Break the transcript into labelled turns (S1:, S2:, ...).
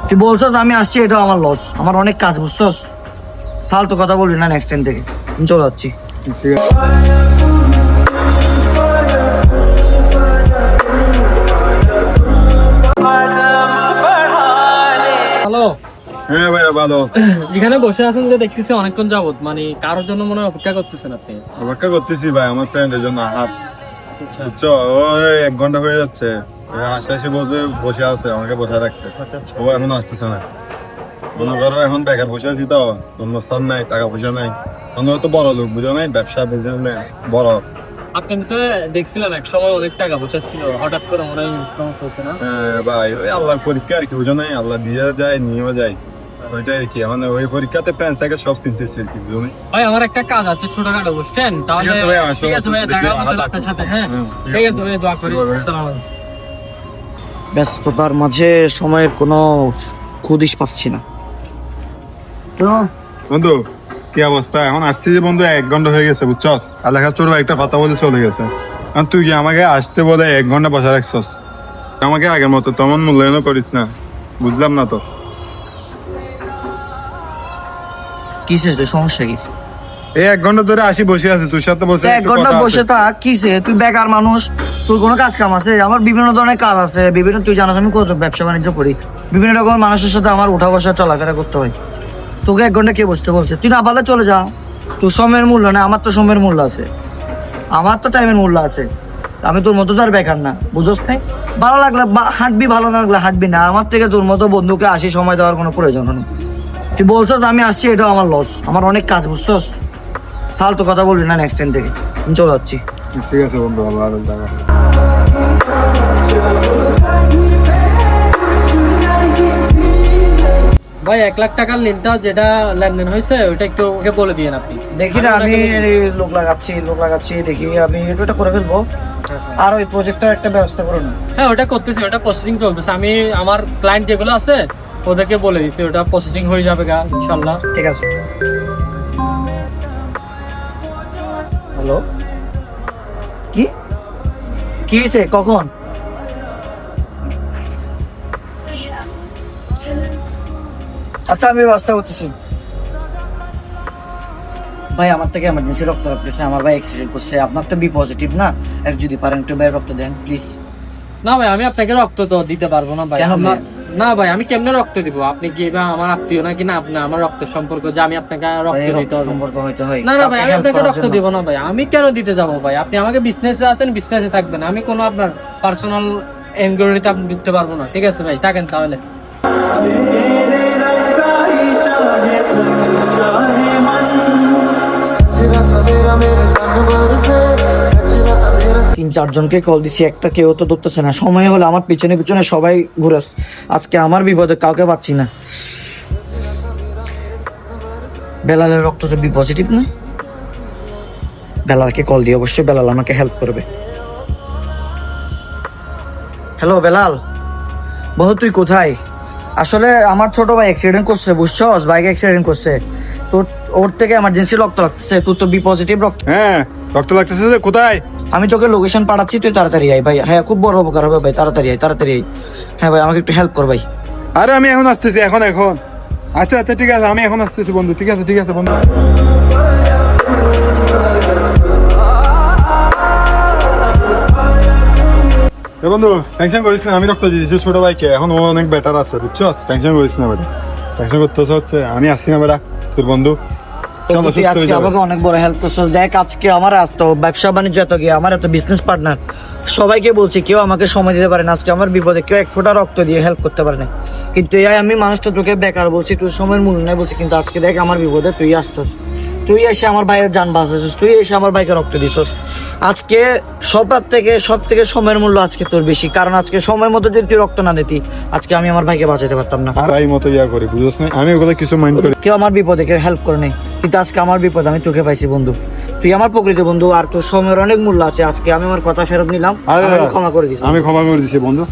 S1: তুই বলছস আমি আসছি, এটা আমার লস, আমার অনেক কাজ, বুঝছস? ফালতু কথা বলবি না নেক্সট টাইম থেকে। আমি চলে যাচ্ছি।
S2: ঠিক আছে।
S3: হ্যালো।
S2: হ্যাঁ ভাইয়া ভালো।
S3: এখানে বসে আছেন যে দেখতেছি অনেকক্ষণ যাবত, মানে কারোর জন্য মনে হয় অপেক্ষা করতেছেন আপনি?
S2: অপেক্ষা করতেছি ভাই আমার ফ্রেন্ডের জন্য।
S3: আচ্ছা
S2: বুঝছো, ওর 1 ঘন্টা হয়ে যাচ্ছে, আশেপাশে বলতে বসে আছে, আমাকে বসে রাখছে। ও এখন আসতেছে না। মনে করো এখন বেকার বসে আছি, তো অনুষ্ঠান নাই, টাকা পয়সা নাই। অন্য তো বড় লোক, বুঝো নাই, ব্যবসা বিজনেস নেই বড়।
S3: আপনি তো দেখছিলাম এক সময় অনেক টাকা পয়সা ছিল, হঠাৎ করে মনে হয় সমস্যা হচ্ছে না?
S2: হ্যাঁ ভাই, ওই আল্লাহর পরীক্ষা আর কি, বুঝো নাই, আল্লাহ দিয়ে যায় নিয়েও যায়, ওইটাই আর কি। মানে ওই পরীক্ষাতে প্যান্ট সাইকেল সব চিনতেছি আর কি, বুঝো নাই।
S3: ভাই আমার একটা কাজ আছে ছোটখাটো, বুঝছেন? তাহলে
S2: ঠিক আছে ভাই, আসো।
S3: ঠিক আছে ভাই, দেখা হবে
S2: দেখি,
S3: আপনার সাথে। হ্যাঁ
S2: হুম,
S3: ঠিক আছে ভাই, দোয়া করি। আসসালামু আলাইকুম।
S1: ব্যস্ততার মাঝে সময়ের কোনো খুদিশ পাচ্ছি না।
S2: বন্ধু কি অবস্থা? এখন আসছি যে বন্ধু, 1 ঘন্টা হয়ে গেছে, বুঝছস? আর লেখা চোর একটা কথা বলে চলে গেছে। আর তুই কি আমাকে আসতে বলে 1 ঘন্টা বসে রাখছস? আমাকে আগের মতো তেমন মূল্যায়নও করিস না, বুঝলাম না তো।
S1: কিসে তোর সমস্যা কি?
S2: এই 1 ঘন্টা ধরে আসি বসে আছে, তোর সাথে বসে
S1: 1
S2: একটু
S1: ঘন্টা
S2: কথা
S1: বসে
S2: আছে।
S1: থাক, কিসে? তুই বেকার মানুষ, তোর কোনো কাজ কাম আছে? আমার বিভিন্ন ধরনের কাজ আছে, বিভিন্ন, তুই জানাস আমি কত ব্যবসা বাণিজ্য করি, বিভিন্ন রকমের মানুষের সাথে আমার উঠা বসা চলাফেরা করতে হয়। তোকে 1 ঘন্টা কে বসতে বলছে? তুই না পারলে চলে যা। তোর সময়ের মূল্য না, আমার তো সময়ের মূল্য আছে, আমার তো টাইমের মূল্য আছে। আমি তোর মতো তো আর বেকার না, বুঝোস নাই? ভালো লাগলে হাঁটবি, ভালো না লাগলে হাঁটবি না। আমার থেকে তোর মতো বন্ধুকে আসি সময় দেওয়ার কোনো প্রয়োজন নেই। তুই বলছস আমি আসছি, এটা আমার লস, আমার অনেক কাজ, বুঝছস? ফালতু কথা বলবি না নেক্সট টাইম থেকে। আমি চলে যাচ্ছি।
S2: ঠিক আছে বন্ধু, আবার আরো দেখা।
S3: ভাই 1 লাখ টাকার লিনটা যেটা লেনদেন হয়েছে ওইটা একটু ওকে বলে দিয়েন আপনি।
S1: দেখি না, আমি লোক লাগাচ্ছি, দেখি আমি এটা করে ফেলবো। আর ওই প্রজেক্টটার একটা ব্যবস্থা করুন।
S3: হ্যাঁ ওটা করতেছি, ওটা প্রসেসিং চলতেছে। আমি আমার ক্লায়েন্ট যেগুলো আছে ওদেরকে বলে দিছি, ওটা প্রসেসিং হয়ে যাবে গা ইনশাল্লাহ।
S1: ঠিক আছে। হ্যালো, কি কি হয়েছে? কখন? আচ্ছা আমি ব্যবস্থা করতেছি। ভাই আমার থেকে এমার্জেন্সি রক্ত লাগতেছে, আমার ভাই অ্যাক্সিডেন্ট করছে। আপনার তো বি পজিটিভ না, আর যদি পারেন একটু ভাই রক্ত দেন প্লিজ।
S3: না ভাই আমি আপনাকে রক্ত তো দিতে পারবো না ভাই।
S1: কেন ভাই?
S3: না ভাই আমি কেমনে রক্ত দিব? আপনি কি বা আমার আত্মীয় নাকি না আপনি আমার রক্তের সম্পর্ক যে আমি আপনাকে রক্ত দিতে হবে?
S1: সম্পর্ক হইতে হয়।
S3: না না ভাই, আমি
S1: help
S3: আপনাকে
S1: করার
S3: রক্ত
S1: জন্য।
S3: দিব না ভাই। আমি কেন দিতে যাবো ভাই? আপনি আমাকে বিজনেসে আছেন, বিজনেসে থাকবেন। আমি কোনো আপনার পার্সোনাল এনগোরিতে আপনি দিতে পারবো না। ঠিক আছে ভাই, থাকেন তাহলে।
S1: 3-4 জনকে কল দিছি, একটা কেউ তো ধরতেছে না। সময় হলে আমার পিছনে পিছনে সবাই ঘুরে আসছে। আজকে আমার বিপদে কাউকে পাচ্ছি না। বেলালের রক্ত তো বি পজিটিভ না? বেলালকে কল দিয়ে, অবশ্যই বেলাল আমাকে হেল্প করবে। হ্যালো বেলাল, বন্ধু তুই কোথায়? আসলে আমার ছোট ভাই অ্যাক্সিডেন্ট করছে, বুঝছস? বাইক অ্যাক্সিডেন্ট করছে। তোর ওর থেকে এমার্জেন্সি রক্ত লাগতেছে, তোর তো বি পজিটিভ রক্ত।
S2: হ্যাঁ, রক্ত লাগতেছে যে, কোথায়?
S1: আমি তোকে লোকেশন পাঠাচ্ছি, তুই তাড়াতাড়ি আয় ভাই। হ্যাঁ খুব বড় উপকার হবে ভাই, তাড়াতাড়ি আয়, তাড়াতাড়ি আয়। হ্যাঁ ভাই আমাকে একটু হেল্প কর ভাই।
S2: আরে আমি এখন আসতেছি, এখন। আচ্ছা আচ্ছা ঠিক আছে, আমি এখন আসতেছি বন্ধু। ঠিক আছে বন্ধু। বন্ধু টেনশন করিস না, আমি রক্ত দিয়েছি ছোট ভাইকে, এখন ও অনেক বেটার আছে, বুঝছস? টেনশন করিস না বেটা, টেনশন করতে হচ্ছে। আমি আসছি না বেটা, তোর বন্ধু। চলো,
S1: তুই
S2: সুস্থ
S1: আজকে
S2: হয়ে যাবে।
S1: আমাকে অনেক বড় হেল্প করছিস। দেখ আজকে আমার এত ব্যবসা বাণিজ্য এত গিয়ে, আমার এত বিজনেস পার্টনার সবাইকে বলছি, কেউ আমাকে সময় দিতে পারে না। আজকে আমার বিপদে কেউ 1 ফোঁটা রক্ত দিয়ে হেল্প করতে পারে না। কিন্তু এই আমি মানুষটা তোকে বেকার বলছি, তোর সময়ের মূল্য নাই বলছি, কিন্তু আজকে দেখ আমার বিপদে তুই আসছস, তুই এসে আমার ভাইয়ের জান বাঁচাছিস, তুই এসে আমার ভাইকে রক্ত দিছস। আজকে সব থেকে সময়ের মূল্য আজকে তোর বেশি, কারণ আজকে সময় মতো যদি তুই রক্ত না দিতি, আজকে আমি আমার ভাইকে বাঁচাতে পারতাম না।
S2: আর এই মতো করি, বুঝছস না? আমি ওগুলো কিছু মাইন্ড করি।
S1: কেউ আমার বিপদে কেউ হেল্প করে নেই, কিন্তু আজকে আমার বিপদ আমি তোকে পাইছি বন্ধু। তুই আমার প্রকৃত বন্ধু, আর তোর সময়ের অনেক মূল্য আছে। আজকে আমি আমার কথা ফেরত নিলাম,
S2: আরে
S1: আমাকে ক্ষমা করে দিস।
S2: আমি ক্ষমা করে দিছি বন্ধু।